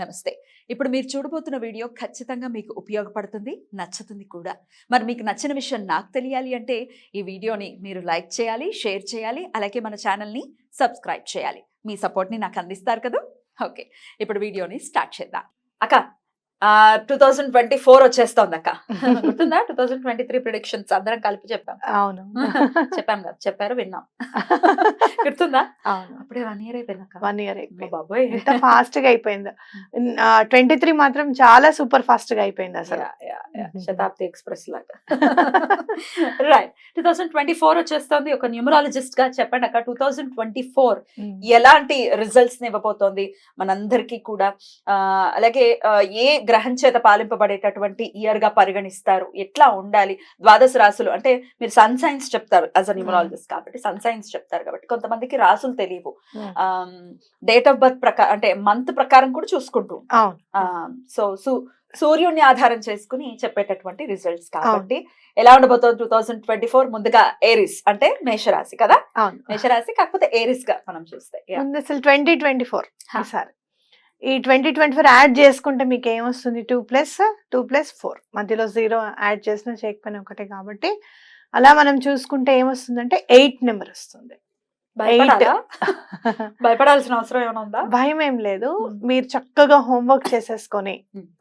నమస్తే. ఇప్పుడు మీరు చూడబోతున్న వీడియో ఖచ్చితంగా మీకు ఉపయోగపడుతుంది, నచ్చుతుంది కూడా. మరి మీకు నచ్చిన విషయం నాకు తెలియాలి అంటే ఈ వీడియోని మీరు లైక్ చేయాలి, షేర్ చేయాలి, అలాగే మన ఛానల్ని సబ్స్క్రైబ్ చేయాలి. మీ సపోర్ట్ని నాకు అందిస్తారు కదా. ఓకే, ఇప్పుడు వీడియోని స్టార్ట్ చేద్దాం. అక్క 2024 వచ్చేస్తోంది అక్క. గుర్తుందా? 2023 ప్రిడిక్షన్స్ అందరం కలిపి చెప్పాం. అవును. చెప్పాం కదా, చెప్పారు, విన్నాం. గుర్తుందా? అవును. అప్పుడే 1 year అయిపోయింది అక్క. 1 year అయిపోయింది. బాబోయ్, ఎంత ఫాస్ట్ గా అయిపోయింది. 23 మాత్రం చాలా సూపర్ ఫాస్ట్ గా అయిపోయింది అసలు. శతాబ్ది ఎక్స్ప్రెస్ లాగా. రైట్, 2024 వచ్చేస్తుంది. ఒక న్యూమరాలజిస్ట్ గా చెప్పండి అక్క, 2024 ఎలాంటి రిజల్ట్స్ ని ఇవ్వబోతోంది మనందరికీ కూడా? అలాగే ఏ గ్రహం చేత పాలింపబడేటటువంటి ఇయర్ గా పరిగణిస్తారు, ఎట్లా ఉండాలి? ద్వాదశ రాసులు అంటే మీరు సన్ సైన్స్ చెప్తారు యాజ్ అ న్యూమరాలజిస్ట్ కాబట్టి, సన్ సైన్స్ చెప్తారు కాబట్టి కొంతమందికి రాసులు తెలియవు. డేట్ ఆఫ్ బర్త్ ప్రకారం అంటే మంత్ ప్రకారం కూడా చూసుకుంటూ, సో సూర్యుడిని ఆధారం చేసుకుని చెప్పేటటువంటి రిజల్ట్స్ కాబట్టి ఎలా ఉండబోతోంది 2024? ముందుగా ఏరిస్ అంటే మేషరాశి కదా, మేషరాశి కాకపోతే ఏరిస్ గా మనం చూస్తే అసలు 2024 సార్ ఈ 2024 యాడ్ చేసుకుంటే మీకు ఏమొస్తుంది? 2+4 మధ్యలో 0 యాడ్ చేసినా చేయకపోయినా ఒకటే కాబట్టి అలా మనం చూసుకుంటే ఏమొస్తుందంటే 8 నెంబర్ వస్తుంది. భయపడాల్సిన అవసరం ఏమైనా ఉందా? భయం ఏం లేదు. మీరు చక్కగా హోంవర్క్ చేసేసుకొని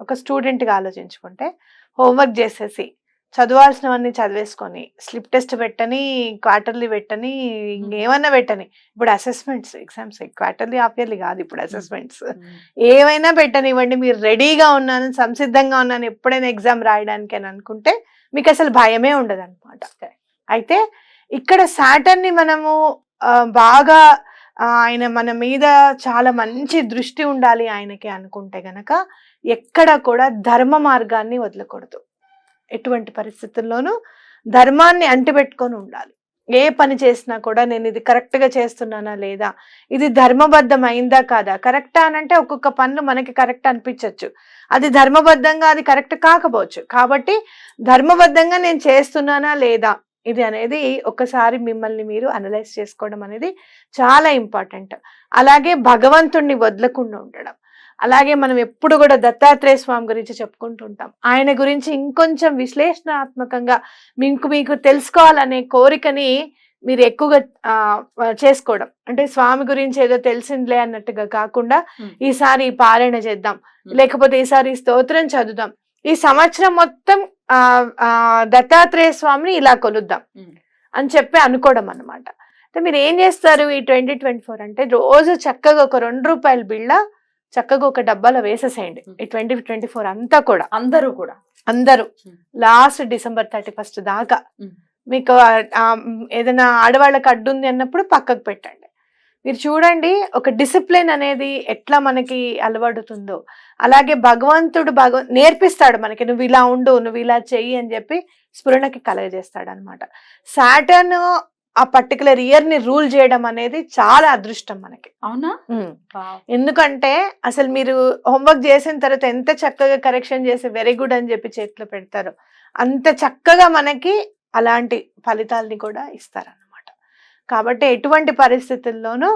ఒక స్టూడెంట్ గా ఆలోచించుకుంటే హోంవర్క్ చేసేసి చదవాల్సినవన్నీ చదివేసుకొని స్లిప్ టెస్ట్ పెట్టని, క్వార్టర్లీ పెట్టని, ఇంకేమన్నా పెట్టని, ఇప్పుడు assessments exams quarterly half yearly కాదు, ఇప్పుడు అసెస్మెంట్స్ ఏమైనా పెట్టనివ్వండి, మీరు రెడీగా ఉన్నాను, సంసిద్ధంగా ఉన్నాను ఎప్పుడైనా ఎగ్జామ్ రాయడానికి అని అనుకుంటే మీకు అసలు భయమే ఉండదు అనమాట. అయితే ఇక్కడ సాటర్న్ ని మనము బాగా ఆయన మన మీద చాలా మంచి దృష్టి ఉండాలి ఆయనకి అనుకుంటే గనక ఎక్కడ కూడా ధర్మ మార్గాన్ని వదలకూడదు. ఎటువంటి పరిస్థితుల్లోనూ ధర్మాన్ని అంటిపెట్టుకొని ఉండాలి. ఏ పని చేసినా కూడా నేను ఇది కరెక్ట్ గా చేస్తున్నానా లేదా, ఇది ధర్మబద్ధం అయిందా కాదా. కరెక్టా అని అంటే ఒక్కొక్క పనులు మనకి కరెక్ట్ అనిపించవచ్చు, అది ధర్మబద్ధంగా అది కరెక్ట్ కాకపోవచ్చు. కాబట్టి ధర్మబద్ధంగా నేను చేస్తున్నానా లేదా ఇది అనేది ఒకసారి మిమ్మల్ని మీరు అనలైజ్ చేసుకోవడం అనేది చాలా ఇంపార్టెంట్. అలాగే భగవంతుణ్ణి వదలకుండా ఉండడం. అలాగే మనం ఎప్పుడు కూడా దత్తాత్రేయ స్వామి గురించి చెప్పుకుంటుంటాం. ఆయన గురించి ఇంకొంచెం విశ్లేషణాత్మకంగా మీకు తెలుసుకోవాలనే కోరికని మీరు ఎక్కువగా చేసుకోవడం. అంటే స్వామి గురించి ఏదో తెలిసిందిలే అన్నట్టుగా కాకుండా ఈసారి పారాయణ చేద్దాం, లేకపోతే ఈసారి స్తోత్రం చదువుదాం, ఈ సంవత్సరం మొత్తం దత్తాత్రేయ స్వామిని ఇలా కొలుద్దాం అని చెప్పి అనుకోవడం అన్నమాట. అంటే మీరు ఏం చేస్తారు ఈ 2024 అంటే రోజు చక్కగా ఒక 2 రూపాయల బిళ్ళ చక్కగా ఒక డబ్బాలో వేసేసేయండి. ఈ 2024 అంతా కూడా అందరూ లాస్ట్ డిసెంబర్ 31 దాకా మీకు ఏదైనా ఆడవాళ్ళకి అడ్డు ఉంది అన్నప్పుడు పక్కకు పెట్టండి. మీరు చూడండి ఒక డిసిప్లిన్ అనేది ఎట్లా మనకి అలవడుతుందో, అలాగే భగవంతుడు నేర్పిస్తాడు మనకి, నువ్వు ఇలా ఉండు, నువ్వు ఇలా చెయ్యి అని చెప్పి స్ఫురణకి కలగజేస్తాడు అనమాట. సాటర్న్ ఆ పర్టికులర్ ఇయర్ ని రూల్ చేయడం అనేది చాలా అదృష్టం మనకి. అవునా? ఎందుకంటే అసలు మీరు హోంవర్క్ చేసిన తర్వాత ఎంత చక్కగా కరెక్షన్ చేసి వెరీ గుడ్ అని చెప్పి చేతిలో పెడతారో అంత చక్కగా మనకి అలాంటి ఫలితాలని కూడా ఇస్తారన్నమాట. కాబట్టి ఎటువంటి పరిస్థితుల్లోనూ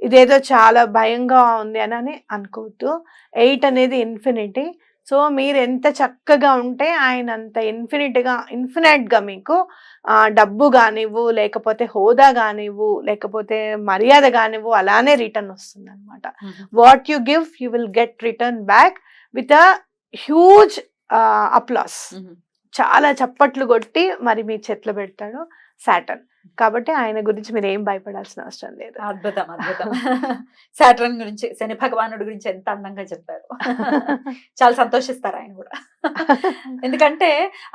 ఇదేదో చాలా భయంగా ఉంది అని అనుకోవద్దు. 8 అనేది ఇన్ఫినిటీ. సో మీరు ఎంత చక్కగా ఉంటే ఆయన అంత ఇన్ఫినైట్ గా మీకు డబ్బు కానివ్వు, లేకపోతే హోదా కానివ్వు, లేకపోతే మర్యాద కానివ్వు, అలానే రిటర్న్ వస్తుంది అనమాట. What you give you will get return back with a huge applause. చాలా చప్పట్లు కొట్టి మరి మీ చేతిలో పెడతాడు సాటర్న్. కాబట్టి ఆయన గురించి మీరు ఏం భయపడాల్సిన అవసరం లేదు. అద్భుతం, అద్భుతం. సాటర్న్ గురించి, శని భగవానుడి గురించి ఎంత అందంగా చెప్పారు. చాలా సంతోషిస్తారు ఆయన కూడా. ఎందుకంటే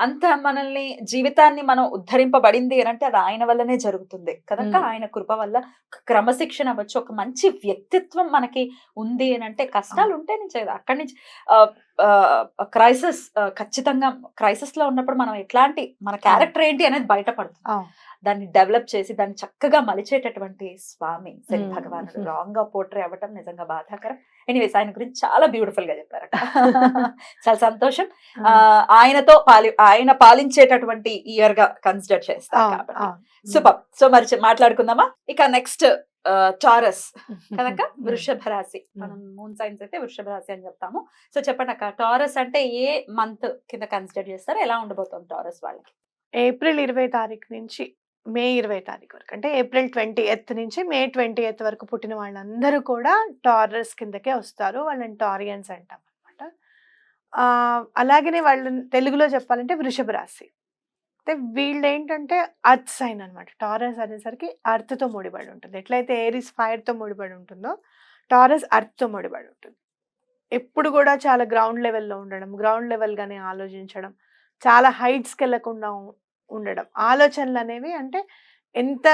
అంత మనల్ని జీవితాన్ని మనం ఉద్ధరింపబడింది అంటే అది ఆయన వల్లనే జరుగుతుంది కనుక, ఆయన కృప వల్ల క్రమశిక్షణ అవ్వచ్చు, ఒక మంచి వ్యక్తిత్వం మనకి ఉంది అని అంటే కష్టాలు ఉంటే నుంచి అక్కడి నుంచి క్రైసిస్, ఖచ్చితంగా క్రైసిస్ లో ఉన్నప్పుడు మనం ఎట్లాంటి మన క్యారెక్టర్ ఏంటి అనేది బయటపడుతుంది. దాన్ని డెవలప్ చేసి దాన్ని చక్కగా మలిచేటటువంటి స్వామి శని భగవానుడు రాంగ్ గా పోర్ట్రే అవ్వటం నిజంగా బాధాకరం. ఎనీవేస్ ఆయన గురించి చాలా బ్యూటిఫుల్ గా చెప్పారు. చాలా సంతోషం. ఆయన పాలించేటటువంటి ఇయర్ గా కన్సిడర్ చేస్తారు కాబట్టి సూపర్. సో మరి మాట్లాడుకుందామా? ఇక నెక్స్ట్ టారస్ కనుక వృషభ రాశి, మనం మూన్ సైన్స్ అయితే వృషభ రాశి అని చెప్తాము. సో చెప్పండి అక్క, టారస్ అంటే ఏ మంత్ కింద కన్సిడర్ చేస్తారు, ఎలా ఉండబోతుంది టారస్ వాళ్ళకి? ఏప్రిల్ 20 తారీఖు నుంచి మే 20 తారీఖు వరకు, అంటే ఏప్రిల్ 20th నుంచి మే 20th వరకు పుట్టిన వాళ్ళందరూ కూడా టారస్ కిందకే వస్తారు. వాళ్ళని టారియన్స్ అంటాం అనమాట. అలాగనే వాళ్ళని తెలుగులో చెప్పాలంటే వృషభ రాశి. అయితే వీళ్ళు ఏంటంటే అర్త్ సైన్ అనమాట. టారస్ అనేసరికి అర్త్తో ముడిపడి ఉంటుంది. ఎట్లయితే ఏరిస్ ఫైర్తో ముడిపడి ఉంటుందో టారస్ అర్త్తో ముడిపడి ఉంటుంది. ఎప్పుడు కూడా చాలా గ్రౌండ్ లెవెల్లో ఉండడం, గ్రౌండ్ లెవెల్గానే ఆలోచించడం, చాలా హైట్స్కి వెళ్ళకుండా ఉండడం, ఆలోచనలు అనేవి అంటే ఎంత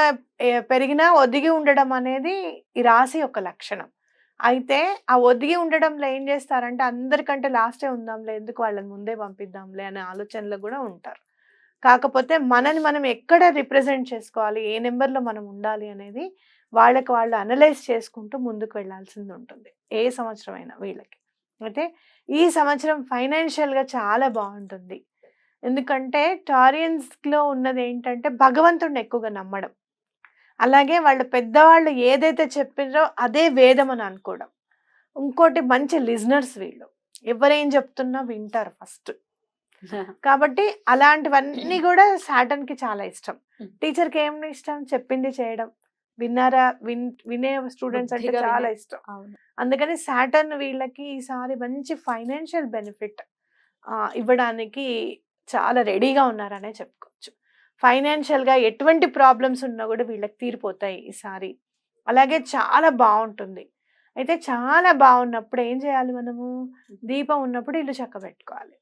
పెరిగినా ఒదిగి ఉండడం అనేది ఈ రాశి యొక్క లక్షణం. అయితే ఆ ఒదిగి ఉండడంలో ఏం చేస్తారంటే అందరికంటే లాస్టే ఉందాంలే, ఎందుకు వాళ్ళని ముందే పంపిద్దాంలే అనే ఆలోచనలు కూడా ఉంటారు. కాకపోతే మనని మనం ఎక్కడ రిప్రజెంట్ చేసుకోవాలి, ఏ నెంబర్లో మనం ఉండాలి అనేది వాళ్ళకి వాళ్ళు అనలైజ్ చేసుకుంటూ ముందుకు వెళ్ళాల్సింది ఉంటుంది ఏ సంవత్సరం అయినా వీళ్ళకి. అయితే ఈ సంవత్సరం ఫైనాన్షియల్గా చాలా బాగుంటుంది. ఎందుకంటే టారియన్స్లో ఉన్నది ఏంటంటే భగవంతుడిని ఎక్కువగా నమ్మడం, అలాగే వాళ్ళ పెద్దవాళ్ళు ఏదైతే చెప్పారో అదే వేదం అని అనుకోవడం. ఇంకోటి మంచి లిజనర్స్ వీళ్ళు, ఎవరేం చెప్తున్నా వింటారు ఫస్ట్. కాబట్టి అలాంటివన్నీ కూడా సాటర్న్‌కి చాలా ఇష్టం. టీచర్‌కి ఏం ఇష్టం, చెప్పింది చేయడం, విన్నారా వినే స్టూడెంట్స్ అంటే బుద్ధిగా చాలా వినే. ఇష్టం. అవును. అందుకని సాటర్న్ వీళ్ళకి ఈసారి మంచి ఫైనాన్షియల్ బెనిఫిట్ ఇవ్వడానికి చాలా రెడీగా ఉన్నారనే చెప్పుకోవచ్చు. ఫైనాన్షియల్‌గా ఎటువంటి ప్రాబ్లమ్స్ ఉన్నా కూడా వీళ్ళకి తీరిపోతాయి ఈసారి. అలాగే చాలా బాగుంటుంది. అయితే చాలా బాగున్నప్పుడు ఏం చేయాలి మనము, దీపం ఉన్నప్పుడు ఇల్లు చక్కబెట్టుకోవాలి.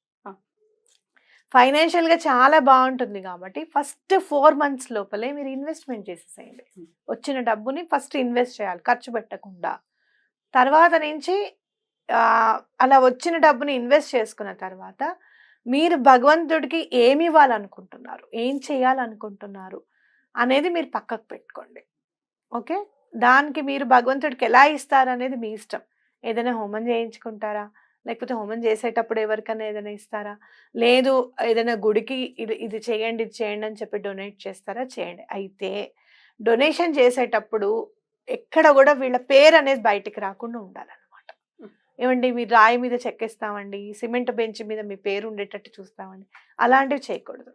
ఫైనాన్షియల్‌గా చాలా బాగుంటుంది కాబట్టి ఫస్ట్ 4 months లోపలే మీరు ఇన్వెస్ట్మెంట్ చేసేసేయండి. వచ్చిన డబ్బుని ఫస్ట్ ఇన్వెస్ట్ చేయాలి ఖర్చు పెట్టకుండా. తర్వాత నుంచి అలా వచ్చిన డబ్బుని ఇన్వెస్ట్ చేసుకున్న తర్వాత మీరు భగవంతుడికి ఏమి ఇవ్వాలనుకుంటున్నారు, ఏం చేయాలనుకుంటున్నారు అనేది మీరు పక్కకు పెట్టుకోండి. ఓకే, దానికి మీరు భగవంతుడికి ఎలా ఇస్తారు అనేది మీ ఇష్టం. ఏదైనా హోమం చేయించుకుంటారా, లేకపోతే హోమం చేసేటప్పుడు ఎవరికైనా ఏదైనా ఇస్తారా, లేదు ఏదైనా గుడికి ఇది ఇది చేయండి ఇది చేయండి అని చెప్పి డొనేట్ చేస్తారా, చేయండి. అయితే డొనేషన్ చేసేటప్పుడు ఎక్కడ కూడా వీళ్ళ పేరు అనేది బయటికి రాకుండా ఉండాలన్నమాట. ఏమండి మీరు రాయి మీద చెక్కేస్తామండి, సిమెంట్ బెంచ్ మీద మీ పేరు ఉండేటట్టు చూస్తామండి, అలాంటివి చేయకూడదు.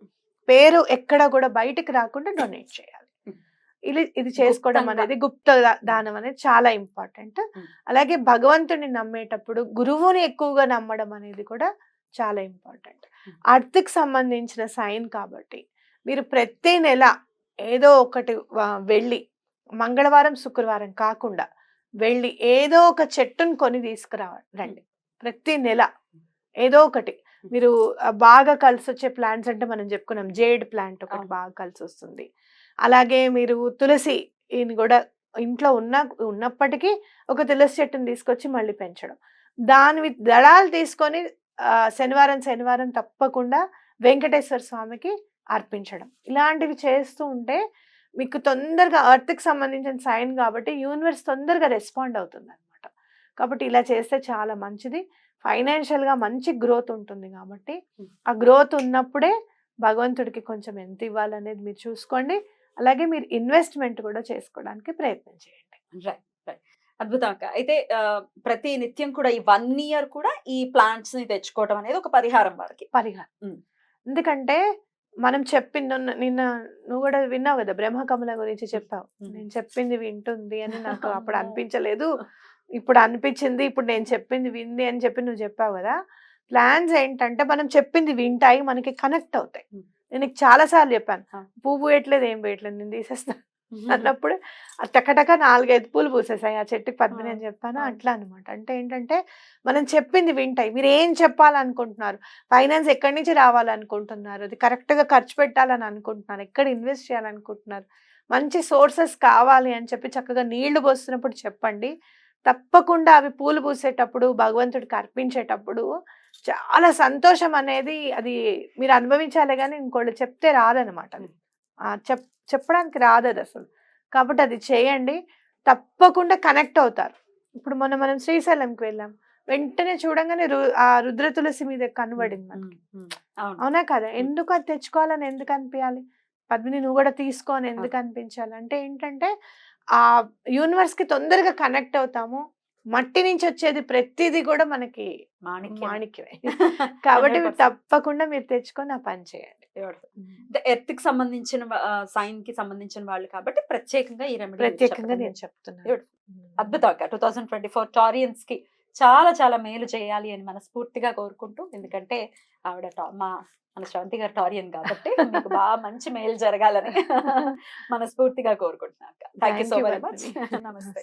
పేరు ఎక్కడ కూడా బయటికి రాకుండా డొనేట్ చేయాలి. ఇది చేసుకోవడం అనేది గుప్త దానం అనేది చాలా ఇంపార్టెంట్. అలాగే భగవంతుని నమ్మేటప్పుడు గురువుని ఎక్కువగా నమ్మడం అనేది కూడా చాలా ఇంపార్టెంట్. అర్త్కి సంబంధించిన సైన్ కాబట్టి మీరు ప్రతి నెల ఏదో ఒకటి వెళ్ళి, మంగళవారం శుక్రవారం కాకుండా వెళ్ళి ఏదో ఒక చెట్టును కొని తీసుకురండి. ప్రతి నెల ఏదో ఒకటి మీరు బాగా కలిసి వచ్చే ప్లాంట్స్ అంటే మనం చెప్పుకున్నాం, జేడ్ ప్లాంట్ ఒకటి బాగా కలిసి వస్తుంది. అలాగే మీరు తులసి కూడా ఇంట్లో ఉన్నప్పటికీ ఒక తులసి చెట్టుని తీసుకొచ్చి మళ్ళీ పెంచడం, దాని దళాలు తీసుకొని శనివారం తప్పకుండా వెంకటేశ్వర స్వామికి అర్పించడం, ఇలాంటివి చేస్తూ ఉంటే మీకు తొందరగా ఎర్త్కి సంబంధించిన సైన్ కాబట్టి యూనివర్స్ తొందరగా రెస్పాండ్ అవుతుంది అనమాట. కాబట్టి ఇలా చేస్తే చాలా మంచిది. ఫైనాన్షియల్గా మంచి గ్రోత్ ఉంటుంది కాబట్టి ఆ గ్రోత్ ఉన్నప్పుడే భగవంతుడికి కొంచెం ఎంత ఇవ్వాలనేది మీరు చూసుకోండి. అలాగే మీరు ఇన్వెస్ట్మెంట్ కూడా చేసుకోవడానికి ప్రయత్నం చేయండి. రైట్ రైట్, అద్భుతం అక్క. అయితే ప్రతి నిత్యం కూడా ఈ 1 year కూడా ఈ ప్లాంట్స్ ని తెచ్చుకోవడం అనేది ఒక పరిహారం వారికి. పరిహారం. ఎందుకంటే మనం చెప్పింది నిన్న నువ్వు కూడా విన్నావు కదా, బ్రహ్మకమల గురించి చెప్పావు. నేను చెప్పింది వింటుంది అని నాకు అప్పుడు అనిపించలేదు, ఇప్పుడు అనిపించింది. ఇప్పుడు నేను చెప్పింది వింది అని చెప్పి నువ్వు చెప్పావు కదా. ప్లాన్స్ ఏంటంటే మనం చెప్పింది వింటాయి, మనకి కనెక్ట్ అవుతాయి. నేను చాలా సార్లు చెప్పాను, పువ్వు వేయట్లేదు ఏం వేయట్లేదు నేను తీసేస్తాను అన్నప్పుడు టకటక 4-5 పూలు పూసేసాయి ఆ చెట్టుకి, పద్మిని అని చెప్పాను. అట్లా అనమాట. అంటే ఏంటంటే మనం చెప్పింది వింటాయి. మీరు ఏం చెప్పాలనుకుంటున్నారు, ఫైనాన్స్ ఎక్కడి నుంచి రావాలనుకుంటున్నారు, అది కరెక్ట్గా ఖర్చు పెట్టాలని అనుకుంటున్నారు, ఎక్కడ ఇన్వెస్ట్ చేయాలనుకుంటున్నారు, మంచి సోర్సెస్ కావాలి అని చెప్పి చక్కగా నీళ్లు పోస్తున్నప్పుడు చెప్పండి. తప్పకుండా అవి పూలు పూసేటప్పుడు భగవంతుడికి అర్పించేటప్పుడు చాలా సంతోషం అనేది అది మీరు అనుభవించాలి, కానీ ఇంకోళ్ళు చెప్తే రాదనమాట. చెప్పడానికి రాదు అది అసలు. కాబట్టి అది చేయండి, తప్పకుండా కనెక్ట్ అవుతారు. ఇప్పుడు మనం శ్రీశైలంకి వెళ్ళాం, వెంటనే చూడంగానే ఆ రుద్ర తులసి మీద కనబడింది మనకి, అవునా కదా. ఎందుకు అది తెచ్చుకోవాలని ఎందుకు అనిపించాలి, పద్మిని నువ్వు కూడా తీసుకోని ఎందుకు అనిపించాలి అంటే ఏంటంటే ఆ యూనివర్స్ కి తొందరగా కనెక్ట్ అవుతాము. మట్టి నుంచి వచ్చేది ప్రతిదీ కూడా మనకి మాణిక్యమే. కాబట్టి మీరు తప్పకుండా మీరు తెచ్చుకొని ఆ పని చేయండి. ఎర్త్ కి సంబంధించిన సైన్ కి సంబంధించిన వాళ్ళు కాబట్టి ప్రత్యేకంగా ఈ రెమెడీ ప్రత్యేకంగా నేను చెప్తున్నాను. అద్భుతంగా 2024 టారియన్స్ కి చాలా చాలా మేలు చేయాలి అని మనస్ఫూర్తిగా కోరుకుంటూ, ఎందుకంటే ఆవిడ మన శ్రవంతి గారు టారియన్ కాబట్టి మీకు బాగా మంచి మేలు జరగాలని మనస్ఫూర్తిగా కోరుకుంటున్నాను. Thank you so very much. నమస్తే.